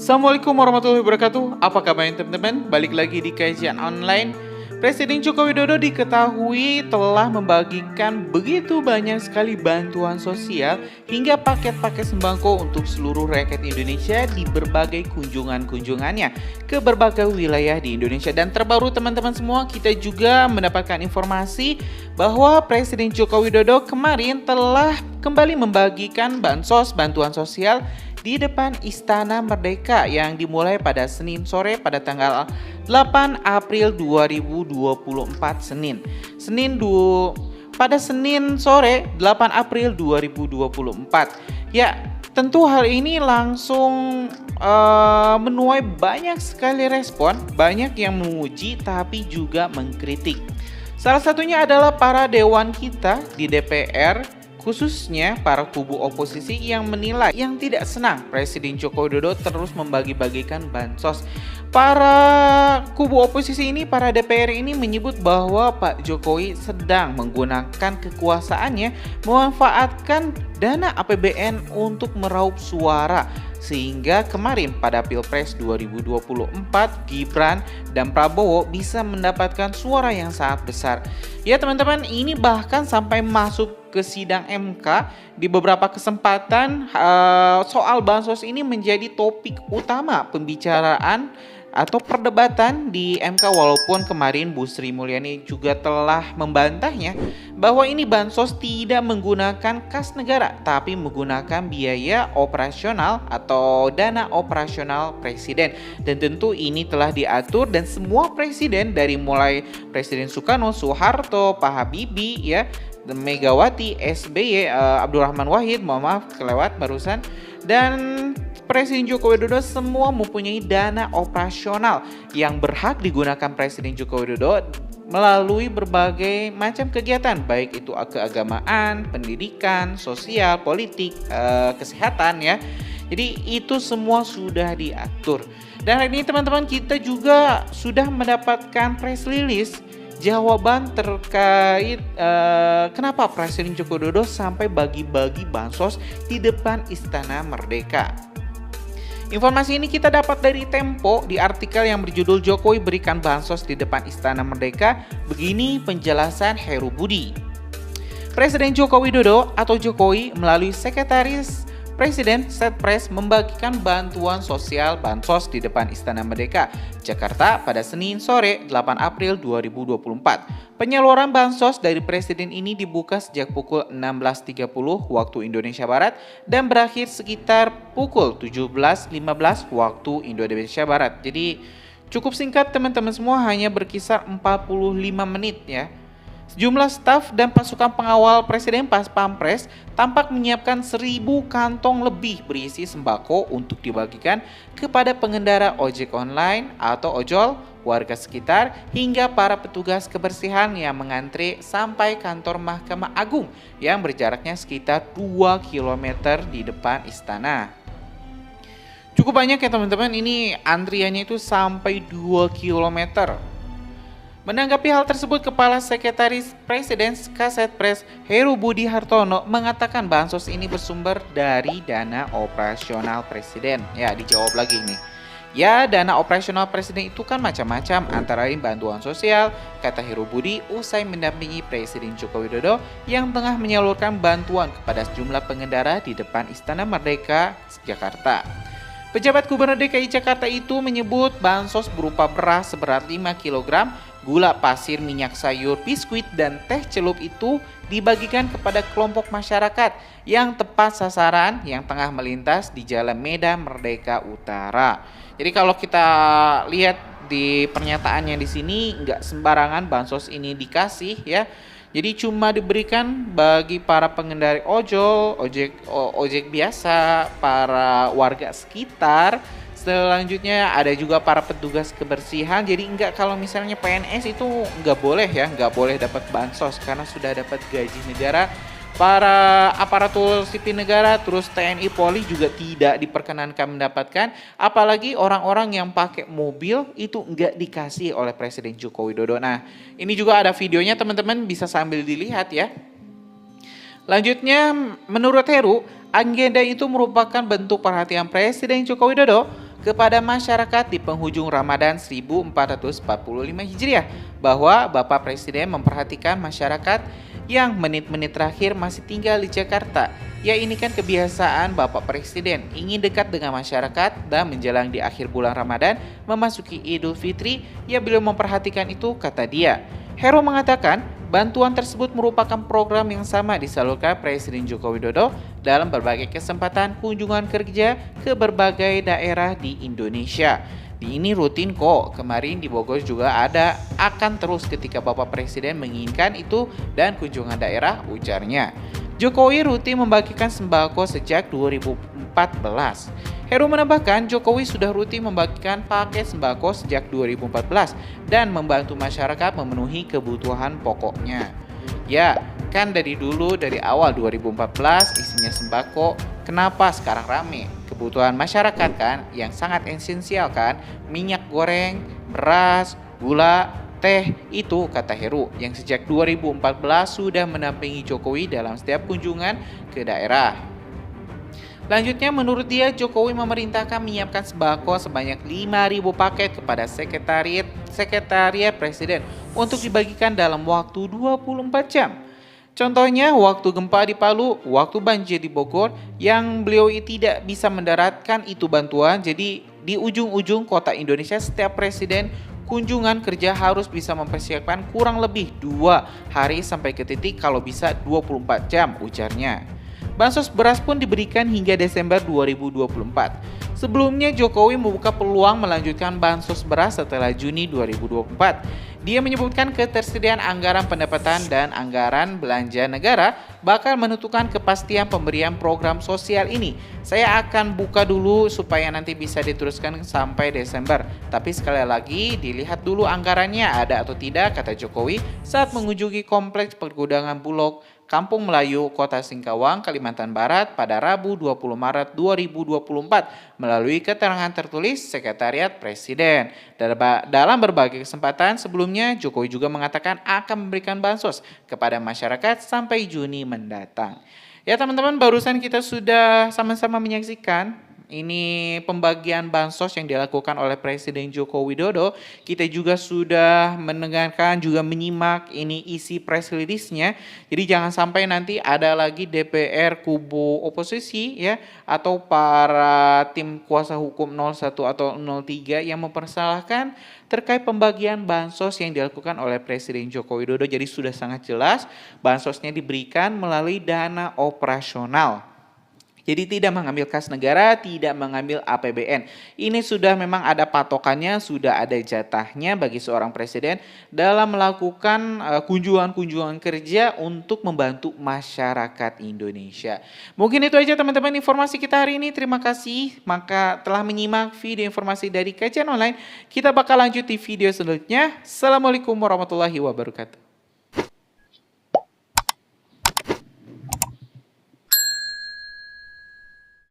Assalamualaikum warahmatullahi wabarakatuh. Apa kabarnya teman-teman? Balik lagi di kajian online. Presiden Joko Widodo diketahui telah membagikan begitu banyak sekali bantuan sosial hingga paket-paket sembako untuk seluruh rakyat Indonesia di berbagai kunjungan-kunjungannya ke berbagai wilayah di Indonesia. Dan terbaru teman-teman semua, kita juga mendapatkan informasi bahwa Presiden Joko Widodo kemarin telah kembali membagikan bantuan sosial di depan Istana Merdeka yang dimulai pada Senin sore pada tanggal 8 April 2024 pada Senin sore 8 April 2024. Ya, tentu hal ini langsung menuai banyak sekali respon, banyak yang memuji tapi juga mengkritik. Salah satunya adalah para dewan kita di DPR, khususnya para kubu oposisi yang menilai yang tidak senang Presiden Joko Widodo terus membagi-bagikan bansos. Para kubu oposisi ini, para DPR ini menyebut bahwa Pak Jokowi sedang menggunakan kekuasaannya memanfaatkan dana APBN untuk meraup suara. Sehingga kemarin pada Pilpres 2024 Gibran dan Prabowo bisa mendapatkan suara yang sangat besar. Ya teman-teman, ini bahkan sampai masuk ke sidang MK. Di beberapa kesempatan soal bansos ini menjadi topik utama pembicaraan atau perdebatan di MK, walaupun kemarin Bu Sri Mulyani juga telah membantahnya bahwa ini bansos tidak menggunakan kas negara tapi menggunakan biaya operasional atau dana operasional presiden. Dan tentu ini telah diatur dan semua presiden dari mulai Presiden Soekarno, Soeharto, Pak Habibie ya, Megawati, SBY, Abdurrahman Wahid, mohon maaf kelewat barusan, dan Presiden Joko Widodo semua mempunyai dana operasional yang berhak digunakan Presiden Joko Widodo melalui berbagai macam kegiatan, baik itu keagamaan, pendidikan, sosial, politik, kesehatan ya. Jadi itu semua sudah diatur. Dan hari ini teman-teman, kita juga sudah mendapatkan press release jawaban terkait kenapa Presiden Joko Widodo sampai bagi-bagi bansos di depan Istana Merdeka. Informasi ini kita dapat dari Tempo di artikel yang berjudul Jokowi berikan bansos di depan Istana Merdeka. Begini penjelasan Heru Budi. Presiden Joko Widodo atau Jokowi melalui Sekretaris Presiden Setpres membagikan bantuan sosial bansos di depan Istana Merdeka, Jakarta pada Senin sore 8 April 2024. Penyaluran bansos dari Presiden ini dibuka sejak pukul 16.30 waktu Indonesia Barat dan berakhir sekitar pukul 17.15 waktu Indonesia Barat. Jadi cukup singkat teman-teman semua, hanya berkisar 45 menit ya. Sejumlah staf dan pasukan pengawal Presiden Pas Pampres tampak menyiapkan 1.000 kantong lebih berisi sembako untuk dibagikan kepada pengendara ojek online atau ojol, warga sekitar, hingga para petugas kebersihan yang mengantre sampai kantor Mahkamah Agung yang berjaraknya sekitar 2 km di depan istana. Cukup banyak ya teman-teman, ini antriannya itu sampai 2 km. Menanggapi hal tersebut, Kepala Sekretaris Presiden Kasetpres Heru Budi Hartono mengatakan bansos ini bersumber dari dana operasional Presiden. Ya, dijawab lagi nih. Ya, dana operasional Presiden itu kan macam-macam, antara lain bantuan sosial, kata Heru Budi usai mendampingi Presiden Joko Widodo yang tengah menyalurkan bantuan kepada sejumlah pengendara di depan Istana Merdeka, Jakarta. Pejabat Gubernur DKI Jakarta itu menyebut bansos berupa beras seberat 5 kg, gula pasir, minyak sayur, biskuit, dan teh celup itu dibagikan kepada kelompok masyarakat yang tepat sasaran yang tengah melintas di Jalan Medan Merdeka Utara. Jadi kalau kita lihat di pernyataannya di sini, nggak sembarangan bansos ini dikasih ya. Jadi cuma diberikan bagi para pengendara ojek biasa, para warga sekitar. Selanjutnya ada juga para petugas kebersihan. Jadi enggak, kalau misalnya PNS itu enggak boleh ya, enggak boleh dapat bansos karena sudah dapat gaji negara. Para aparatur sipil negara, terus TNI Polri juga tidak diperkenankan mendapatkan. Apalagi orang-orang yang pakai mobil itu enggak dikasih oleh Presiden Joko Widodo. Nah, ini juga ada videonya teman-teman, bisa sambil dilihat ya. Lanjutnya, menurut Heru, agenda itu merupakan bentuk perhatian Presiden Joko Widodo kepada masyarakat di penghujung Ramadan 1445 Hijriah bahwa Bapak Presiden memperhatikan masyarakat yang menit-menit terakhir masih tinggal di Jakarta. Ya, ini kan kebiasaan Bapak Presiden, ingin dekat dengan masyarakat dan menjelang di akhir bulan Ramadan memasuki Idul Fitri, ya beliau memperhatikan itu, kata dia. Heru mengatakan bantuan tersebut merupakan program yang sama disalurkan Presiden Joko Widodo dalam berbagai kesempatan kunjungan kerja ke berbagai daerah di Indonesia. Di ini rutin kok, kemarin di Bogor juga ada, akan terus ketika Bapak Presiden menginginkan itu dan kunjungan daerah, ujarnya. Jokowi rutin membagikan sembako sejak 2014. Heru menambahkan Jokowi sudah rutin membagikan paket sembako sejak 2014 dan membantu masyarakat memenuhi kebutuhan pokoknya. Ya, kan dari dulu, dari awal 2014 isinya sembako, kenapa sekarang rame? Kebutuhan masyarakat kan yang sangat esensial kan, minyak goreng, beras, gula, teh, itu kata Heru yang sejak 2014 sudah mendampingi Jokowi dalam setiap kunjungan ke daerah. Selanjutnya, menurut dia, Jokowi memerintahkan menyiapkan sembako sebanyak 5.000 paket kepada sekretariat Presiden untuk dibagikan dalam waktu 24 jam. Contohnya, waktu gempa di Palu, waktu banjir di Bogor, yang beliau tidak bisa mendaratkan itu bantuan, jadi di ujung-ujung kota Indonesia setiap presiden kunjungan kerja harus bisa mempersiapkan kurang lebih 2 hari sampai ke titik, kalau bisa 24 jam, ujarnya. Bansos beras pun diberikan hingga Desember 2024. Sebelumnya Jokowi membuka peluang melanjutkan bansos beras setelah Juni 2024. Dia menyebutkan ketersediaan anggaran pendapatan dan anggaran belanja negara bakal menentukan kepastian pemberian program sosial ini. Saya akan buka dulu supaya nanti bisa diteruskan sampai Desember. Tapi sekali lagi dilihat dulu anggarannya ada atau tidak, kata Jokowi saat mengunjungi kompleks pergudangan Bulog, Kampung Melayu, Kota Singkawang, Kalimantan Barat pada Rabu 20 Maret 2024 melalui keterangan tertulis Sekretariat Presiden. Dalam berbagai kesempatan sebelumnya, Jokowi juga mengatakan akan memberikan bansos kepada masyarakat sampai Juni mendatang. Ya teman-teman, barusan kita sudah sama-sama menyaksikan ini pembagian bansos yang dilakukan oleh Presiden Joko Widodo. Kita juga sudah mendengarkan, juga menyimak ini isi press release-nya. Jadi jangan sampai nanti ada lagi DPR kubu oposisi ya, atau para tim kuasa hukum 01 atau 03 yang mempersalahkan terkait pembagian bansos yang dilakukan oleh Presiden Joko Widodo. Jadi sudah sangat jelas bansosnya diberikan melalui dana operasional. Jadi tidak mengambil kas negara, tidak mengambil APBN. Ini sudah memang ada patokannya, sudah ada jatahnya bagi seorang presiden dalam melakukan kunjungan-kunjungan kerja untuk membantu masyarakat Indonesia. Mungkin itu aja teman-teman informasi kita hari ini. Terima kasih maka telah menyimak video informasi dari Kajian Online. Kita bakal lanjut di video selanjutnya. Assalamualaikum warahmatullahi wabarakatuh.